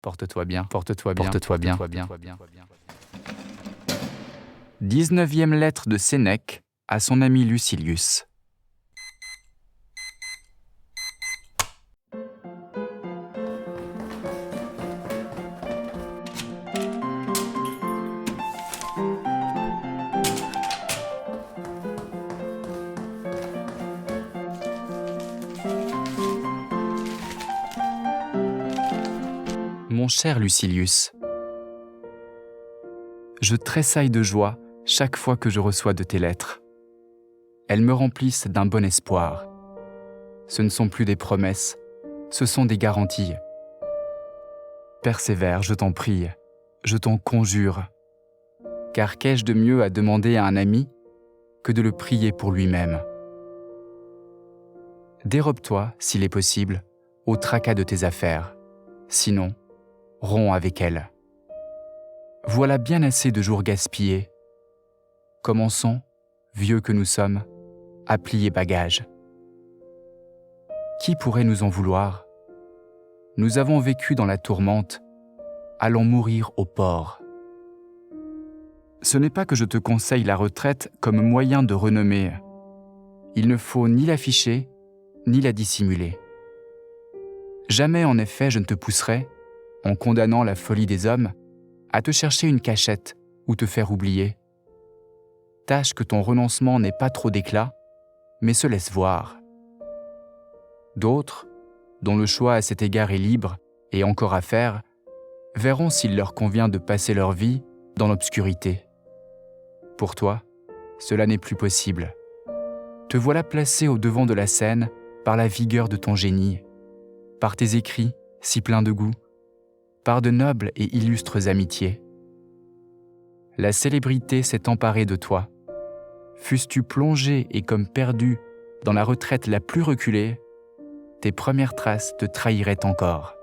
Porte-toi bien, porte-toi bien, porte-toi bien, porte-toi bien. 19e lettre de Sénèque à son ami Lucilius. Mon cher Lucilius, je tressaille de joie chaque fois que je reçois de tes lettres. Elles me remplissent d'un bon espoir. Ce ne sont plus des promesses, ce sont des garanties. Persévère, je t'en prie, je t'en conjure, car qu'ai-je de mieux à demander à un ami que de le prier pour lui-même? Dérobe-toi, s'il est possible, au tracas de tes affaires. Sinon, romps avec elles. Voilà bien assez de jours gaspillés. Commençons, vieux que nous sommes, à plier bagages. Qui pourrait nous en vouloir? Nous avons vécu dans la tourmente, allons mourir au port. Ce n'est pas que je te conseille la retraite comme moyen de renommée. Il ne faut ni l'afficher, ni la dissimuler. Jamais en effet je ne te pousserai, en condamnant la folie des hommes, à te chercher une cachette ou te faire oublier. Tâche que ton renoncement n'ait pas trop d'éclat, mais se laisse voir. D'autres, dont le choix à cet égard est libre et encore à faire, verront s'il leur convient de passer leur vie dans l'obscurité. Pour toi, cela n'est plus possible. Te voilà placé au devant de la scène par la vigueur de ton génie, par tes écrits si pleins de goût, par de nobles et illustres amitiés. La célébrité s'est emparée de toi. Fusses-tu plongé et comme perdu dans la retraite la plus reculée, tes premières traces te trahiraient encore.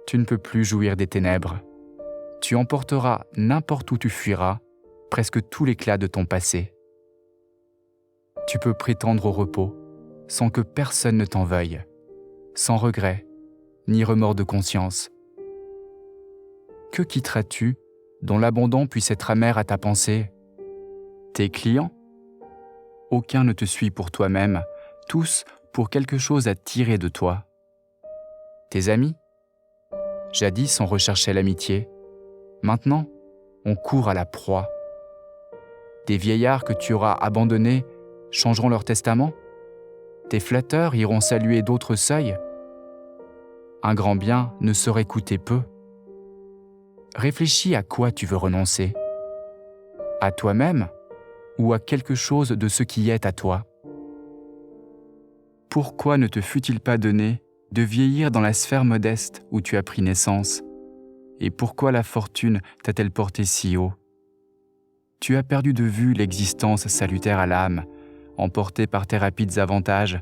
Tu ne peux plus jouir des ténèbres. Tu emporteras n'importe où tu fuiras presque tout l'éclat de ton passé. Tu peux prétendre au repos sans que personne ne t'en veuille, sans regret ni remords de conscience. Que quitteras-tu dont l'abandon puisse être amer à ta pensée? Tes clients? Aucun ne te suit pour toi-même, tous pour quelque chose à tirer de toi. Tes amis? Jadis on recherchait l'amitié, maintenant on court à la proie. Des vieillards que tu auras abandonnés changeront leur testament? Tes flatteurs iront saluer d'autres seuils? Un grand bien ne saurait coûter peu. Réfléchis à quoi tu veux renoncer. À toi-même ou à quelque chose de ce qui est à toi? Pourquoi ne te fut-il pas donné de vieillir dans la sphère modeste où tu as pris naissance? Et pourquoi la fortune t'a-t-elle porté si haut? Tu as perdu de vue l'existence salutaire à l'âme, emportée par tes rapides avantages,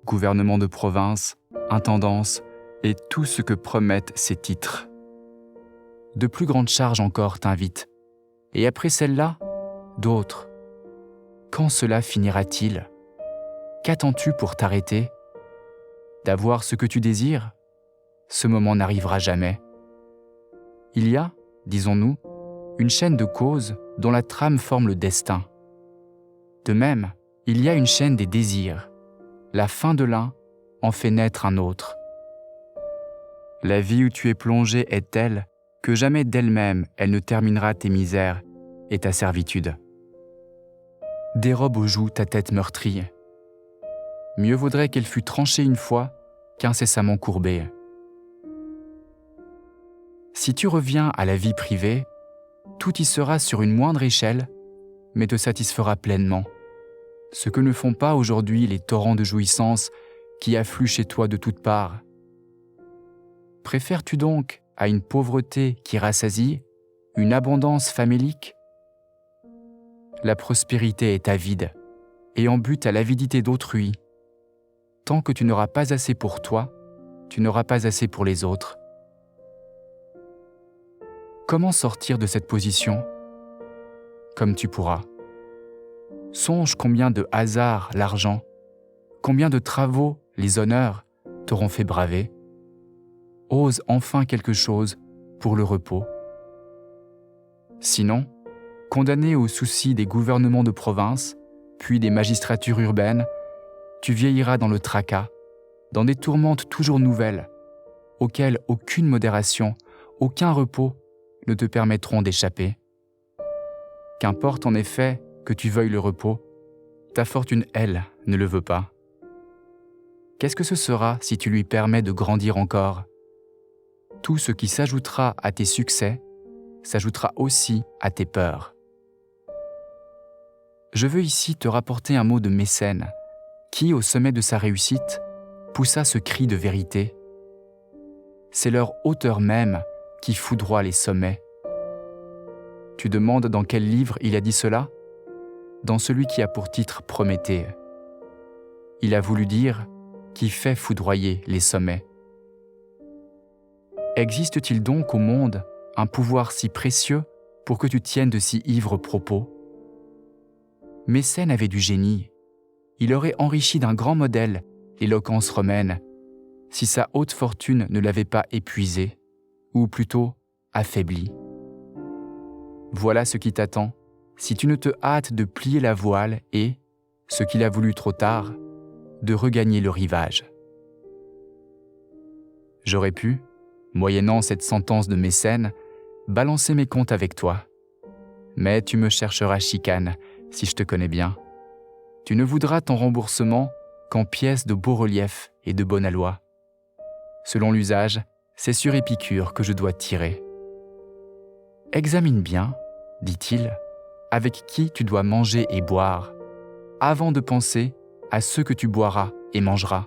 gouvernement de province, intendance et tout ce que promettent ces titres. De plus grandes charges encore t'invitent, et après celle-là, d'autres. Quand cela finira-t-il? Qu'attends-tu pour t'arrêter? D'avoir ce que tu désires? Ce moment n'arrivera jamais. Il y a, disons-nous, une chaîne de causes dont la trame forme le destin. De même, il y a une chaîne des désirs. La fin de l'un en fait naître un autre. La vie où tu es plongé est telle que jamais d'elle-même elle ne terminera tes misères et ta servitude. Dérobe aux joues ta tête meurtrie. Mieux vaudrait qu'elle fût tranchée une fois qu'incessamment courbée. Si tu reviens à la vie privée, tout y sera sur une moindre échelle, mais te satisfera pleinement. Ce que ne font pas aujourd'hui les torrents de jouissance qui affluent chez toi de toutes parts. Préfères-tu donc à une pauvreté qui rassasie, une abondance famélique? La prospérité est avide, et en but à l'avidité d'autrui. Tant que tu n'auras pas assez pour toi, tu n'auras pas assez pour les autres. Comment sortir de cette position? Comme tu pourras. Songe combien de hasards l'argent, combien de travaux les honneurs t'auront fait braver. ose enfin quelque chose pour le repos. Sinon, condamné aux soucis des gouvernements de province, puis des magistratures urbaines, tu vieilliras dans le tracas, dans des tourmentes toujours nouvelles, auxquelles aucune modération, aucun repos ne te permettront d'échapper. Qu'importe en effet que tu veuilles le repos, ta fortune, elle, ne le veut pas. Qu'est-ce que ce sera si tu lui permets de grandir encore ? Tout ce qui s'ajoutera à tes succès s'ajoutera aussi à tes peurs. Je veux ici te rapporter un mot de Mécène, qui, au sommet de sa réussite, poussa ce cri de vérité. C'est leur auteur même qui foudroie les sommets. Tu demandes dans quel livre il a dit cela ? Dans celui qui a pour titre Prométhée. Il a voulu dire qui fait foudroyer les sommets. Existe-t-il donc au monde un pouvoir si précieux pour que tu tiennes de si ivres propos ? Mécène avait du génie. Il aurait enrichi d'un grand modèle l'éloquence romaine si sa haute fortune ne l'avait pas épuisé, ou plutôt affaibli. Voilà ce qui t'attend si tu ne te hâtes de plier la voile et, ce qu'il a voulu trop tard, de regagner le rivage. J'aurais pu, moyennant cette sentence de Mécène, balancer mes comptes avec toi. Mais tu me chercheras chicane, si je te connais bien. Tu ne voudras ton remboursement qu'en pièces de beau relief et de bonne aloi. Selon l'usage, c'est sur Épicure que je dois tirer. Examine bien, dit-il, avec qui tu dois manger et boire, avant de penser à ceux que tu boiras et mangeras.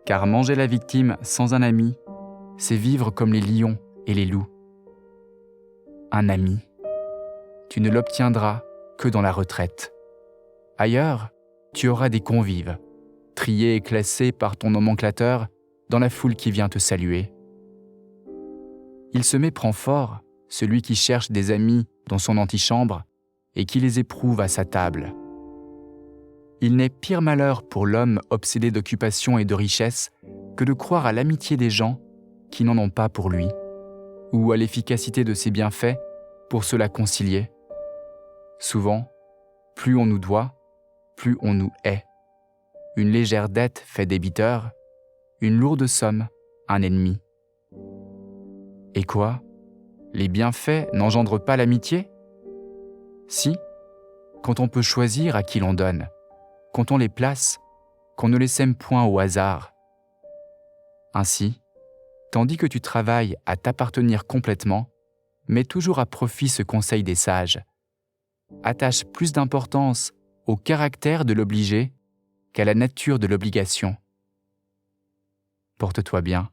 Car manger la victime sans un ami, c'est vivre comme les lions et les loups. Un ami, tu ne l'obtiendras que dans la retraite. Ailleurs, tu auras des convives, triés et classés par ton nomenclateur dans la foule qui vient te saluer. Il se méprend fort, celui qui cherche des amis dans son antichambre et qui les éprouve à sa table. Il n'est pire malheur pour l'homme obsédé d'occupation et de richesse que de croire à l'amitié des gens qui n'en ont pas pour lui, ou à l'efficacité de ses bienfaits pour se la concilier. Souvent, plus on nous doit, plus on nous hait. Une légère dette fait débiteur, une lourde somme, un ennemi. Et quoi ? Les bienfaits n'engendrent pas l'amitié ? Si, quand on peut choisir à qui l'on donne, quand on les place, qu'on ne les sème point au hasard. Ainsi, tandis que tu travailles à t'appartenir complètement, mets toujours à profit ce conseil des sages. Attache plus d'importance au caractère de l'obligé qu'à la nature de l'obligation. Porte-toi bien,